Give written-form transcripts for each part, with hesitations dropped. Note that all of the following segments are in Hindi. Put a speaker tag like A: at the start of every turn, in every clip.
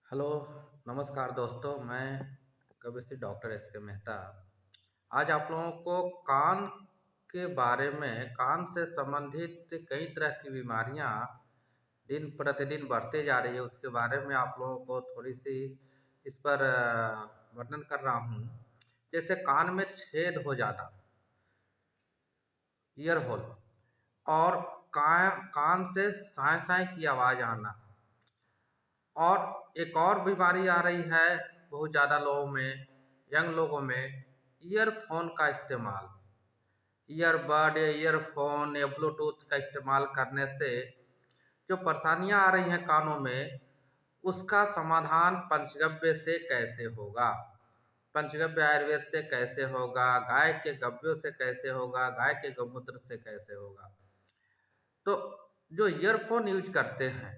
A: हेलो, नमस्कार दोस्तों। मैं कविश्री डॉक्टर एस के मेहता आज आप लोगों को कान के बारे में, कान से संबंधित कई तरह की बीमारियां दिन प्रतिदिन बढ़ते जा रही है, उसके बारे में आप लोगों को थोड़ी सी इस पर वर्णन कर रहा हूँ। जैसे कान में छेद हो जाना, ईयर होल, और कान से साए साए की आवाज़ आना। और एक और बीमारी आ रही है बहुत ज़्यादा लोगों में, यंग लोगों में, ईयरफोन का इस्तेमाल। ईयरबड या ईयरफोन या ब्लूटूथ का इस्तेमाल करने से जो परेशानियां आ रही हैं कानों में, उसका समाधान पंचगव्य से कैसे होगा, पंचगव्य आयुर्वेद से कैसे होगा, गाय के गव्यों से कैसे होगा, गाय के गौमूत्र से कैसे होगा। तो जो ईयरफोन यूज करते हैं,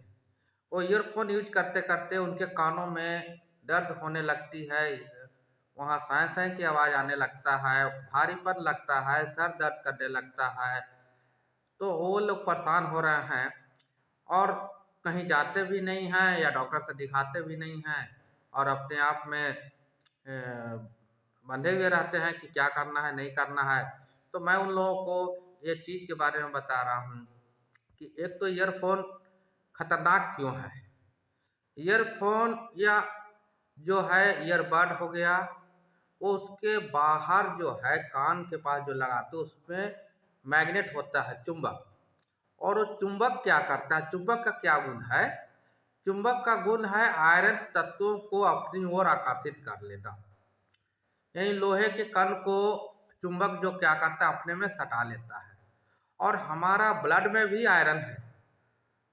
A: वो ईयरफोन यूज करते करते उनके कानों में दर्द होने लगती है, वहाँ साए साए की आवाज़ आने लगता है, भारीपन लगता है, सर दर्द करने लगता है। तो वो लोग परेशान हो रहे हैं और कहीं जाते भी नहीं हैं या डॉक्टर से दिखाते भी नहीं हैं, और अपने आप में बंधे हुए रहते हैं कि क्या करना है नहीं करना है। तो मैं उन लोगों को ये चीज़ के बारे में बता रहा हूँ कि एक तो ईयरफोन खतरनाक क्यों है। ईयरफोन या जो है ईयरबड हो गया, वो उसके बाहर जो है कान के पास जो लगाते हैं उसमें मैग्नेट होता है, चुंबक। और वो चुंबक क्या करता है, चुंबक का क्या गुण है? चुंबक का गुण है आयरन तत्वों को अपनी ओर आकर्षित कर लेना। यानी लोहे के कण को चुंबक जो क्या करता है, अपने में सटा लेता है। और हमारा ब्लड में भी आयरन है,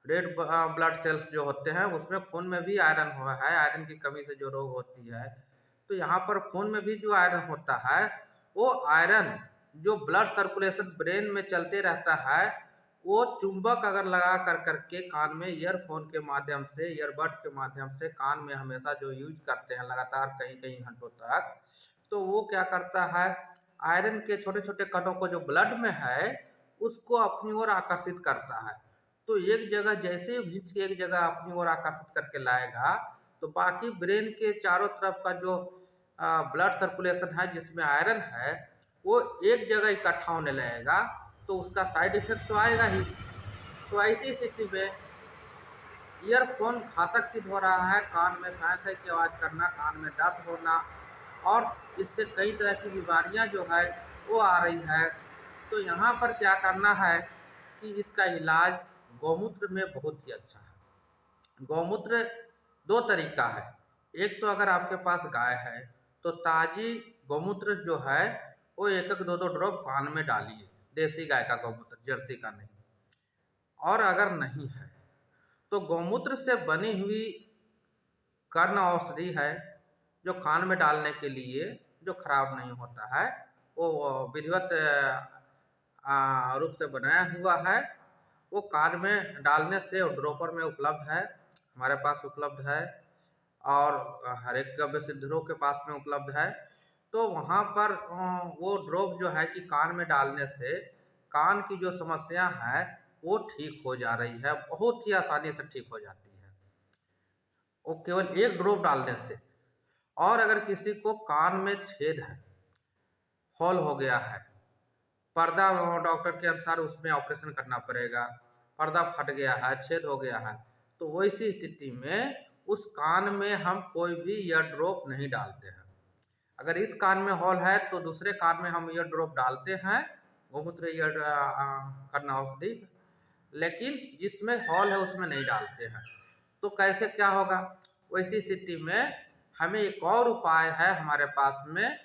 A: रेड ब्लड सेल्स जो होते हैं उसमें खून में भी आयरन हुआ है। आयरन की कमी से जो रोग होती है, तो यहाँ पर खून में भी जो आयरन होता है, वो आयरन जो ब्लड सर्कुलेशन ब्रेन में चलते रहता है, वो चुंबक अगर लगा कर करके कान में ईयरफोन के माध्यम से, ईयरबड के माध्यम से कान में हमेशा जो यूज करते हैं लगातार कई कई घंटों तक, तो वो क्या करता है, आयरन के छोटे छोटे कणों को जो ब्लड में है उसको अपनी ओर आकर्षित करता है। तो एक जगह जैसे ही खींच के एक जगह अपनी ओर आकर्षित करके लाएगा, तो बाकी ब्रेन के चारों तरफ का जो ब्लड सर्कुलेशन है जिसमें आयरन है, वो एक जगह इकट्ठा होने लगेगा। तो उसका साइड इफेक्ट तो आएगा ही। तो ऐसी स्थिति में ईयरफोन घातक सिद्ध हो रहा है। कान में साए साए की आवाज़ करना, कान में दर्द होना, और इससे कई तरह की बीमारियां जो है वो आ रही है। तो यहाँ पर क्या करना है कि इसका इलाज गौमूत्र में बहुत ही अच्छा है। गौमूत्र दो तरीका है। एक तो अगर आपके पास गाय है तो ताजी गौमूत्र जो है वो एक एक दो दो ड्रॉप कान में डालिए, देसी गाय का गौमूत्र, जर्सी का नहीं। और अगर नहीं है तो गौमूत्र से बनी हुई कर्ण औषधि है जो कान में डालने के लिए, जो खराब नहीं होता है, वो विधिवत रूप से बनाया हुआ है। वो कान में डालने से ड्रॉपर में उपलब्ध है, हमारे पास उपलब्ध है, और हर एक गव्य सिद्धरों के पास में उपलब्ध है। तो वहाँ पर वो ड्रॉप जो है कि कान में डालने से कान की जो समस्या है वो ठीक हो जा रही है, बहुत ही आसानी से ठीक हो जाती है, वो केवल एक ड्रॉप डालने से। और अगर किसी को कान में छेद है, हॉल हो गया है, पर्दा डॉक्टर के अनुसार उसमें ऑपरेशन करना पड़ेगा, पर्दा फट गया है, छेद हो गया है, तो वैसी स्थिति में उस कान में हम कोई भी ईयर ड्रॉप नहीं डालते हैं। अगर इस कान में हॉल है तो दूसरे कान में हम ईयर ड्रॉप डालते हैं, गोमूत्र ईयर करना औषधि, लेकिन जिसमें हॉल है उसमें नहीं डालते हैं। तो कैसे क्या होगा? वैसी स्थिति में हमें एक और उपाय है हमारे पास में,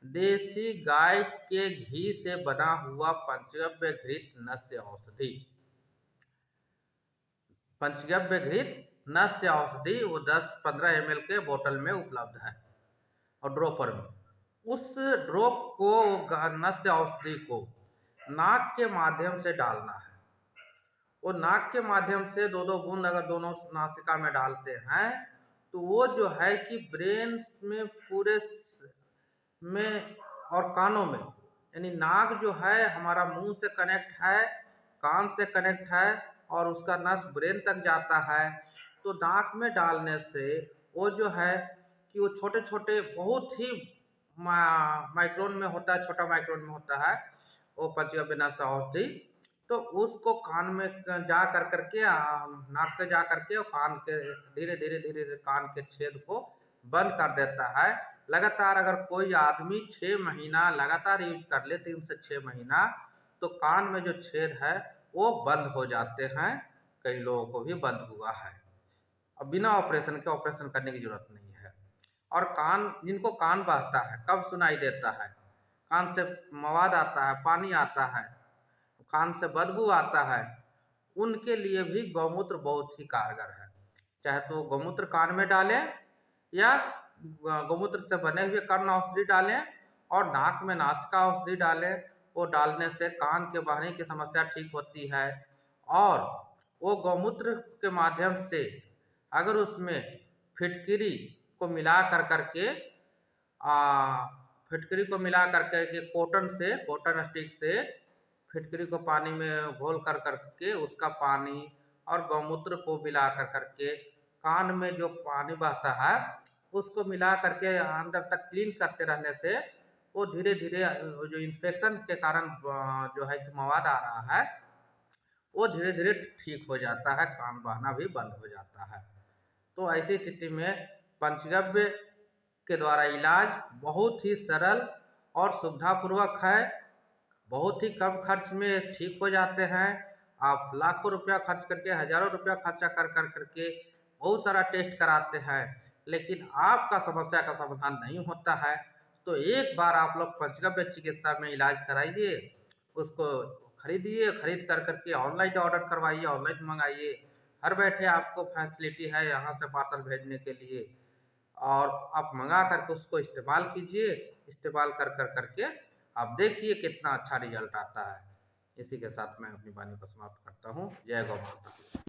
A: देसी गाय के घी से बना हुआ पंचगव्य घृत नस्य औषधि। पंचगव्य घृत नस्य औषधि वो 10-15 ml के बोतल में उपलब्ध है और ड्रॉपर में। उस ड्रॉप को, नस्य औषधि को नाक के माध्यम से डालना है। वो नाक के माध्यम से दो दो बूंद अगर दोनों नासिका में डालते हैं, तो वो जो है कि ब्रेन में पूरे में और कानों में, यानी नाक जो है हमारा मुंह से कनेक्ट है, कान से कनेक्ट है, और उसका नस ब्रेन तक जाता है। तो नाक में डालने से वो जो है कि वो छोटे-छोटे बहुत ही माइक्रोन में होता है, छोटा माइक्रोन में होता है, वो पंचगव्य नस औषधि। तो उसको कान में जा कर के नाक से जा करके और कान के धीरे-धीरे कान के छेद को बंद कर देता है। लगातार अगर कोई आदमी 6 महीना लगातार यूज़ कर ले 3 से 6 महीना, तो कान में जो छेद है वो बंद हो जाते हैं। कई लोगों को भी बंद हुआ है। अब बिना ऑपरेशन के ऑपरेशन करने की ज़रूरत नहीं है। और कान जिनको कान बहता है, कब सुनाई देता है, कान से मवाद आता है, पानी आता है, कान से बदबू आता है, उनके लिए भी गौमूत्र बहुत ही कारगर है। चाहे तो गौमूत्र कान में डालें या गौमूत्र से बने हुए कर्ण औषधि डालें और नाक में नासिका औषधि डालें। वो डालने से कान के बहने की समस्या ठीक होती है। और वो गौमूत्र के माध्यम से अगर उसमें फिटकिरी को मिला करके फिटकरी को मिला करके कॉटन स्टिक से फिटकरी को पानी में घोल करके उसका पानी और गौमूत्र को मिला करके कान में जो पानी बहता है उसको मिला करके अंदर तक क्लीन करते रहने से वो धीरे-धीरे जो इन्फेक्शन के कारण जो है कि मवाद आ रहा है, वो धीरे-धीरे ठीक हो जाता है, कान बहना भी बंद हो जाता है। तो ऐसी स्थिति में पंचगव्य के द्वारा इलाज बहुत ही सरल और सुविधापूर्वक है। बहुत ही कम खर्च में ठीक हो जाते हैं। आप लाखों रुपया खर्च करके, हज़ारों रुपया खर्चा करके बहुत सारा टेस्ट कराते हैं, लेकिन आपका समस्या का समाधान नहीं होता है। तो एक बार आप लोग पंचगव्य चिकित्सा में इलाज कराइए, उसको खरीदिए, खरीद करके ऑनलाइन ऑर्डर करवाइए, ऑनलाइन मँगाइए। घर बैठे आपको फैसिलिटी है यहाँ से पार्सल भेजने के लिए। और आप मँगा करके उसको इस्तेमाल कीजिए, इस्तेमाल करके आप देखिए कितना अच्छा रिज़ल्ट आता है। इसी के साथ मैं अपनी वाणी को समाप्त करता हूँ। जय गौ माता।